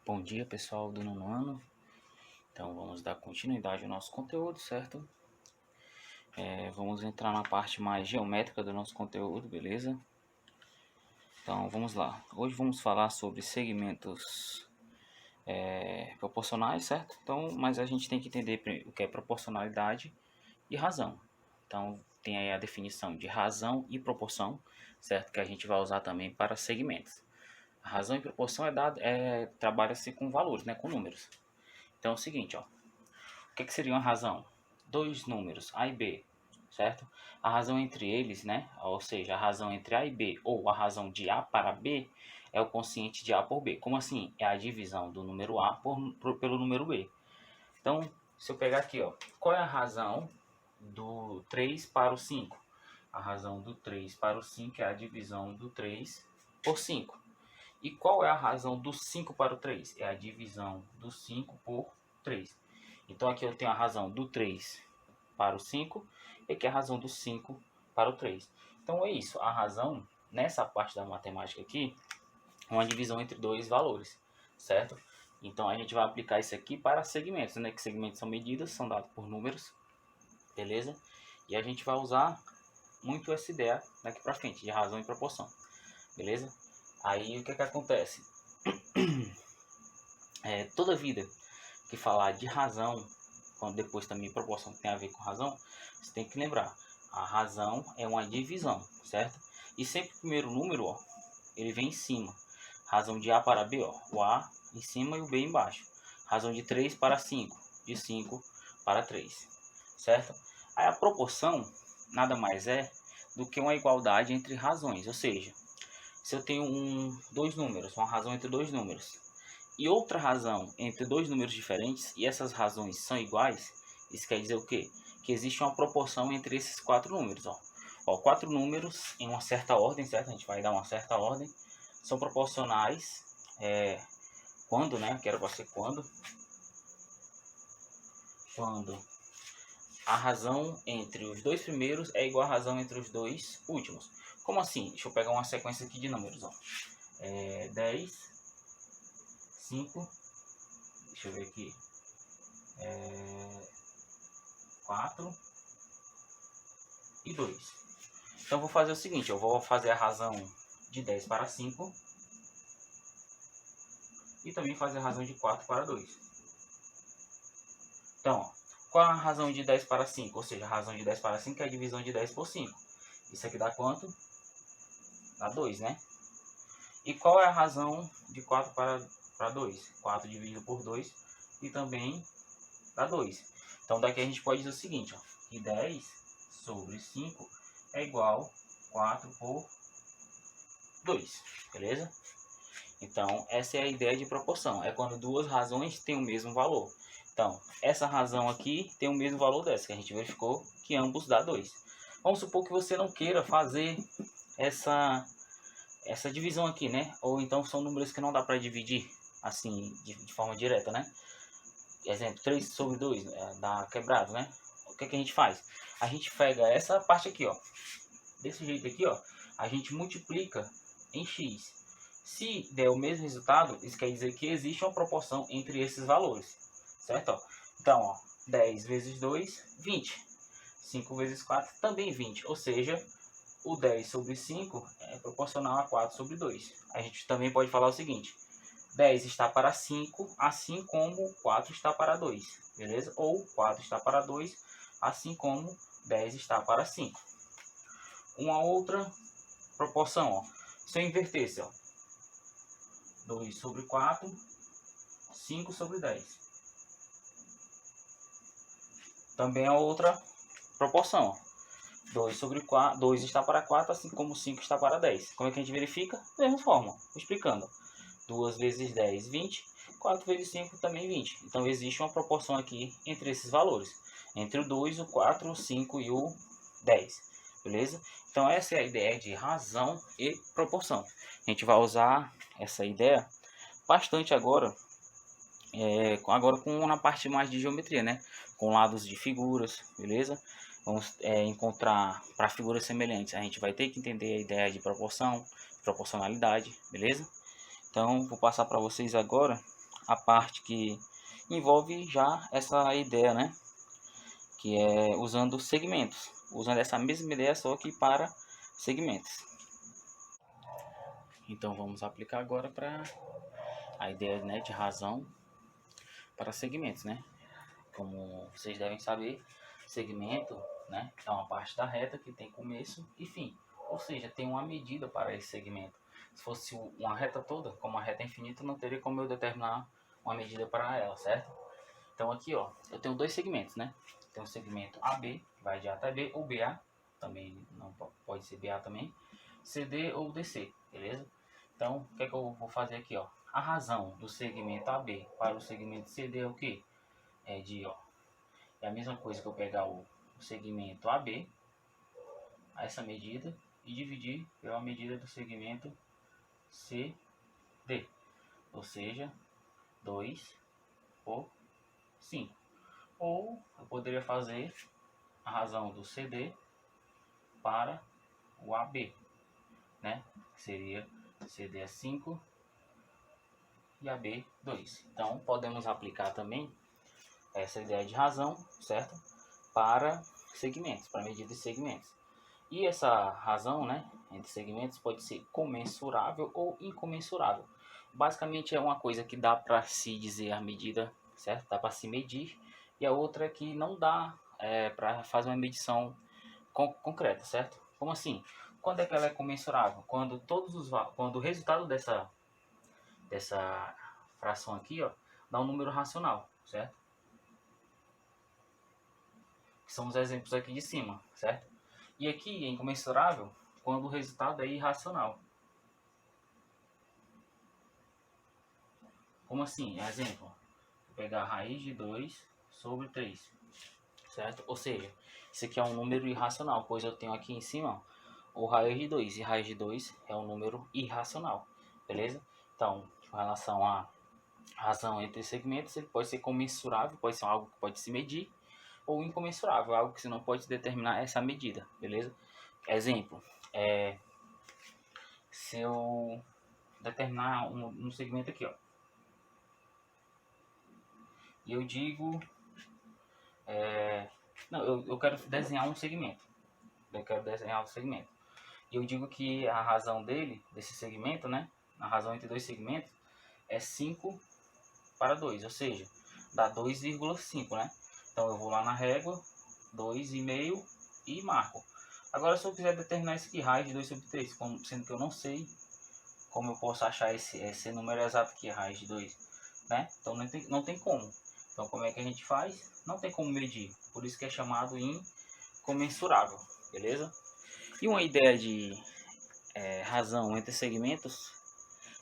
Bom dia, pessoal do nono ano. Então vamos dar continuidade ao nosso conteúdo, certo? Vamos entrar na parte mais geométrica do nosso conteúdo, beleza? Então vamos lá. Hoje vamos falar sobre segmentos proporcionais, certo? Então, mas a gente tem que entender o que é proporcionalidade e razão. Então tem aí a definição de razão e proporção, certo? Que a gente vai usar também para segmentos. A razão e proporção trabalha-se com valores, né? Com números. Então é o seguinte, ó. O que seria uma razão? Dois números, A e B, certo? A razão entre eles, né? Ou seja, a razão entre A e B, ou a razão de A para B, é o quociente de A por B. Como assim? É a divisão do número A pelo número B. Então, se eu pegar aqui, ó, qual é a razão do 3 para o 5? A razão do 3 para o 5 é a divisão do 3 por 5. E qual é a razão do 5 para o 3? É a divisão do 5 por 3. Então aqui eu tenho a razão do 3 para o 5 e aqui a razão do 5 para o 3. Então é isso, a razão, nessa parte da matemática aqui, é uma divisão entre dois valores, certo? Então a gente vai aplicar isso aqui para segmentos, né? Que segmentos são medidas, são dados por números, beleza? E a gente vai usar muito essa ideia daqui para frente, de razão e proporção, beleza? Aí o que acontece? Toda vida que falar de razão, quando depois também proporção que tem a ver com razão, você tem que lembrar, a razão é uma divisão, certo? E sempre o primeiro número, ó, ele vem em cima. Razão de A para B, ó, o A em cima e o B embaixo. Razão de 3 para 5, de 5 para 3, certo? Aí a proporção nada mais é do que uma igualdade entre razões, ou seja, se eu tenho dois números, uma razão entre dois números, e outra razão entre dois números diferentes, e essas razões são iguais, isso quer dizer o quê? Que existe uma proporção entre esses quatro números. Quatro números em uma certa ordem, certo? A gente vai dar uma certa ordem, são proporcionais quando, né? Quero você quando a razão entre os dois primeiros é igual à razão entre os dois últimos. Como assim? Deixa eu pegar uma sequência aqui de números. 10, 5, deixa eu ver aqui, 4 e 2. Então vou fazer o seguinte, eu vou fazer a razão de 10 para 5 e também fazer a razão de 4 para 2. Então, ó, qual a razão de 10 para 5? Ou seja, a razão de 10 para 5 é a divisão de 10 por 5. Isso aqui dá quanto? Dá 2, né? E qual é a razão de 4 para 2? 4 dividido por 2 e também dá 2. Então daqui a gente pode dizer o seguinte, ó, que 10 sobre 5 é igual a 4 por 2, beleza? Então essa é a ideia de proporção, é quando duas razões têm o mesmo valor. Então essa razão aqui tem o mesmo valor dessa, que a gente verificou que ambos dá 2. Vamos supor que você não queira fazer essa divisão aqui, né? Ou então são números que não dá para dividir assim de forma direta, né? Exemplo, 3 sobre 2 dá quebrado, né? O que a gente faz? A gente pega essa parte aqui, ó. Desse jeito aqui, ó. A gente multiplica em x. Se der o mesmo resultado, isso quer dizer que existe uma proporção entre esses valores, certo? Ó. Então, ó, 10 vezes 2, 20. 5 vezes 4, também 20. Ou seja, o 10 sobre 5 é proporcional a 4 sobre 2. A gente também pode falar o seguinte, 10 está para 5, assim como 4 está para 2, beleza? Ou 4 está para 2, assim como 10 está para 5. Uma outra proporção, ó, se eu invertesse, ó, 2 sobre 4, 5 sobre 10. Também é outra proporção, ó. 2 sobre 4, 2 está para 4, assim como 5 está para 10. Como é que a gente verifica? Da mesma forma, explicando. 2 vezes 10, 20. 4 vezes 5 também 20. Então existe uma proporção aqui entre esses valores. Entre o 2, o 4, o 5 e o 10. Beleza? Então essa é a ideia de razão e proporção. A gente vai usar essa ideia bastante agora, agora na parte mais de geometria, né? Com lados de figuras, beleza? Vamos encontrar para figuras semelhantes. A gente vai ter que entender a ideia de proporção, proporcionalidade, beleza? Então vou passar para vocês agora a parte que envolve já essa ideia, né? Que é usando segmentos, usando essa mesma ideia só que para segmentos. Então vamos aplicar agora para a ideia, né, de razão para segmentos, né? Como vocês devem saber, segmento, né, é uma parte da reta que tem começo e fim, ou seja, tem uma medida para esse segmento. Se fosse uma reta toda, como a reta é infinita, não teria como eu determinar uma medida para ela, certo? Então aqui, ó, eu tenho dois segmentos, né? Tem o segmento AB, que vai de A até B, ou BA, também não pode ser BA também, CD ou DC, beleza? Então, o que é que eu vou fazer aqui, ó? A razão do segmento AB para o segmento CD é o que? É de, ó, é a mesma coisa que eu pegar o segmento AB, essa medida, e dividir pela medida do segmento CD, ou seja, 2 por 5. Ou eu poderia fazer a razão do CD para o AB, né? Seria CD é 5 e AB 2. Então podemos aplicar também essa ideia de razão, certo? Para segmentos, para medida de segmentos. E essa razão, né, entre segmentos pode ser comensurável ou incomensurável. Basicamente é uma coisa que dá para se dizer a medida, certo? Dá para se medir. E a outra é que não dá para fazer uma medição concreta, certo? Como assim? Quando é que ela é comensurável? Quando quando o resultado dessa fração aqui, ó, dá um número racional, certo? Que são os exemplos aqui de cima, certo? E aqui é incomensurável quando o resultado é irracional. Como assim? Exemplo, vou pegar a raiz de 2 sobre 3, certo? Ou seja, isso aqui é um número irracional, pois eu tenho aqui em cima o raiz de 2, e raiz de 2 é um número irracional, beleza? Então, com relação à razão entre segmentos, ele pode ser comensurável, pode ser algo que pode se medir, ou incomensurável, algo que você não pode determinar essa medida, beleza? Exemplo, se eu determinar um segmento aqui, ó, e eu digo, não, eu quero desenhar um segmento, e eu digo que a razão dele, desse segmento, né, a razão entre dois segmentos, é 5 para 2, ou seja, dá 2,5, né? Então eu vou lá na régua, 2,5 e marco. Agora se eu quiser determinar isso aqui, raiz de 2 sobre 3, sendo que eu não sei como eu posso achar esse número exato aqui, raiz de 2, né? Então não tem como. Então como é que a gente faz? Não tem como medir, por isso que é chamado incomensurável, beleza? E uma ideia de razão entre segmentos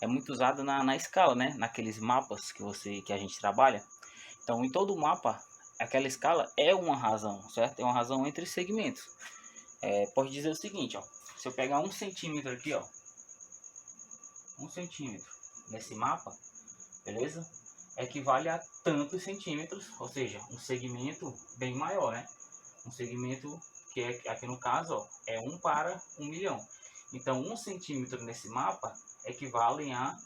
é muito usada na escala, né? Naqueles mapas que a gente trabalha. Então, em todo mapa, aquela escala é uma razão, certo? É uma razão entre segmentos. Pode dizer o seguinte, ó. Se eu pegar 1 centímetro aqui, ó, 1 centímetro nesse mapa, beleza? Equivale a tantos centímetros, ou seja, um segmento bem maior, né? Um segmento que aqui no caso, ó, é 1 para 1 milhão. Então, 1 centímetro nesse mapa equivale a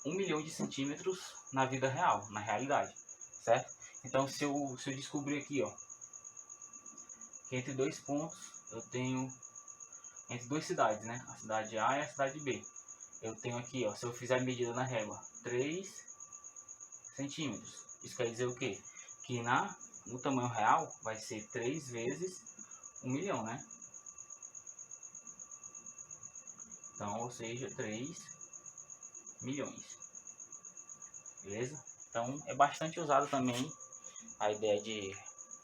1 milhão de centímetros na vida real, na realidade, certo? Então, se eu descobrir aqui, ó, que entre dois pontos eu tenho, entre duas cidades, né? A cidade A e a cidade B. Eu tenho aqui, ó, se eu fizer a medida na régua, 3 centímetros. Isso quer dizer o quê? Que no tamanho real vai ser 3 vezes 1 milhão, né? Então, ou seja, 3 milhões. Beleza? Então, é bastante usado também a ideia de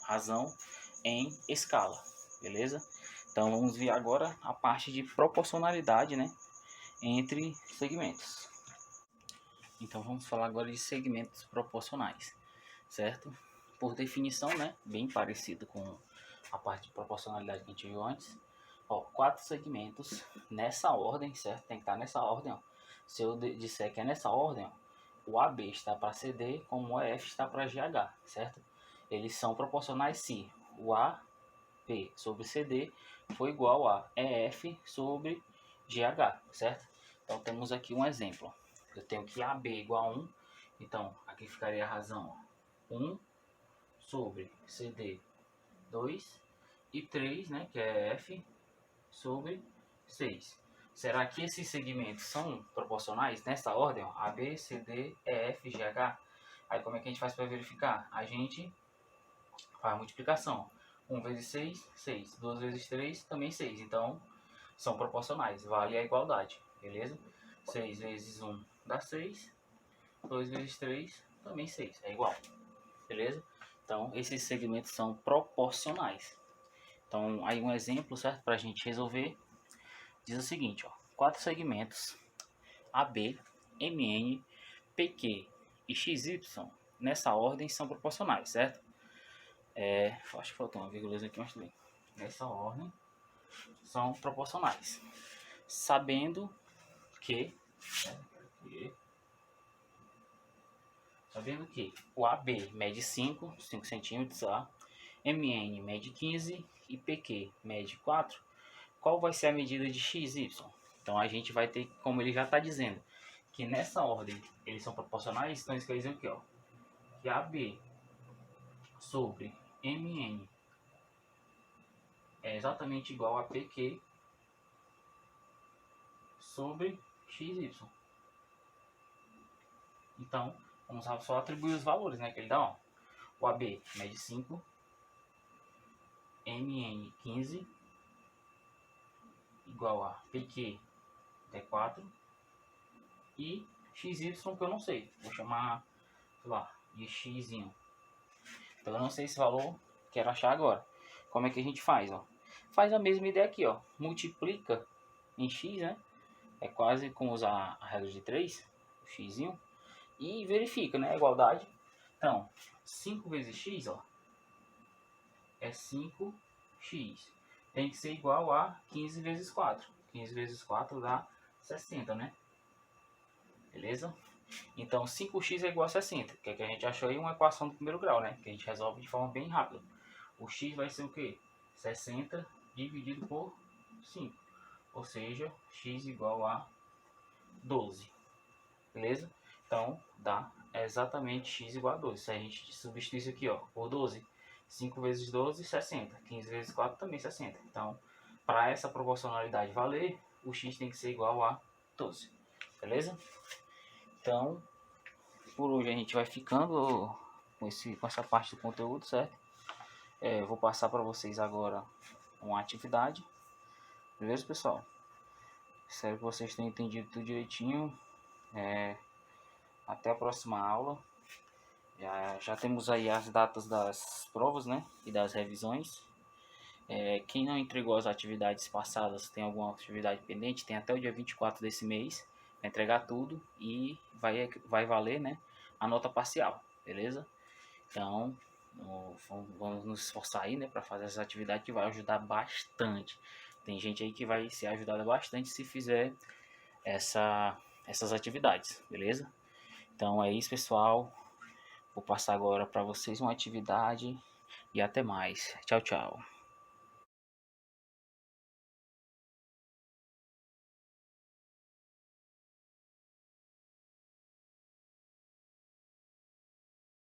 razão em escala. Beleza? Então, vamos ver agora a parte de proporcionalidade, né? Entre segmentos. Então vamos falar agora de segmentos proporcionais, certo? Por definição, né, bem parecido com a parte de proporcionalidade que a gente viu antes. Ó, 4 segmentos nessa ordem, certo? Tem que estar nessa ordem, ó. Se eu disser que é nessa ordem, ó, o AB está para CD, como o EF está para GH, certo? Eles são proporcionais se o AP sobre CD for igual a EF sobre GH, certo? Então temos aqui um exemplo. Eu tenho que AB igual a 1 Então, aqui ficaria a razão 1 sobre CD 2 e 3, né, que é F, sobre 6. Será que esses segmentos são proporcionais nessa ordem? Ó, A, B, C, D, E, F, G, H. Aí como é que a gente faz para verificar? A gente faz a multiplicação. 1 vezes 6, 6. 2 vezes 3, também 6. Então, são proporcionais. Vale a igualdade, beleza? 6 vezes 1 dá 6. 2 vezes 3, também 6. É igual, beleza? Então, esses segmentos são proporcionais. Então, aí um exemplo, certo? Para a gente resolver, diz o seguinte, ó. 4 segmentos AB, MN, PQ e XY, nessa ordem, são proporcionais, certo? Acho que faltou uma vírgula aqui, mas tudo bem. Nessa ordem, são proporcionais. Sabendo que o AB mede 5 centímetros, a MN mede 15 e PQ mede 4, qual vai ser a medida de XY? Então a gente vai ter, como ele já está dizendo, que nessa ordem eles são proporcionais, então isso quer dizer o quê? Ó? Que AB sobre MN é exatamente igual a PQ sobre XY. Então, vamos só atribuir os valores, né, que ele dá. Ó. O AB mede 5, MN 15, igual a PQ é 4, e XY que eu não sei. Vou chamar, sei lá, de Xzinho. Então eu não sei esse valor, quero achar agora. Como é que a gente faz? Ó? Faz a mesma ideia aqui, ó. Multiplica em X, né? É quase como usar a regra de 3, o Xzinho. E verifica, né? A igualdade. Então, 5 vezes X, ó, é 5X. Tem que ser igual a 15 vezes 4. 15 vezes 4 dá 60, né? Beleza? Então, 5x é igual a 60. Que é que a gente achou aí uma equação do primeiro grau, né? Que a gente resolve de forma bem rápida. O x vai ser o quê? 60 dividido por 5. Ou seja, x igual a 12. Beleza? Então, dá exatamente x igual a 12. Se a gente substituir isso aqui, ó, por 12. 5 vezes 12, 60. 15 vezes 4, também 60. Então, para essa proporcionalidade valer, o x tem que ser igual a 12. Beleza? Então, por hoje a gente vai ficando com essa parte do conteúdo, certo? Vou passar para vocês agora uma atividade. Beleza, pessoal? Espero que vocês tenham entendido tudo direitinho. Até a próxima aula. Já temos aí as datas das provas, né? E das revisões. Quem não entregou as atividades passadas, tem alguma atividade pendente, tem até o dia 24 desse mês para entregar tudo e vai valer, né, a nota parcial, beleza? Então, vamos nos esforçar aí, né, para fazer essa atividade que vai ajudar bastante. Tem gente aí que vai ser ajudada bastante se fizer essas atividades, beleza? Então é isso, pessoal. Vou passar agora para vocês uma atividade e até mais. Tchau, tchau.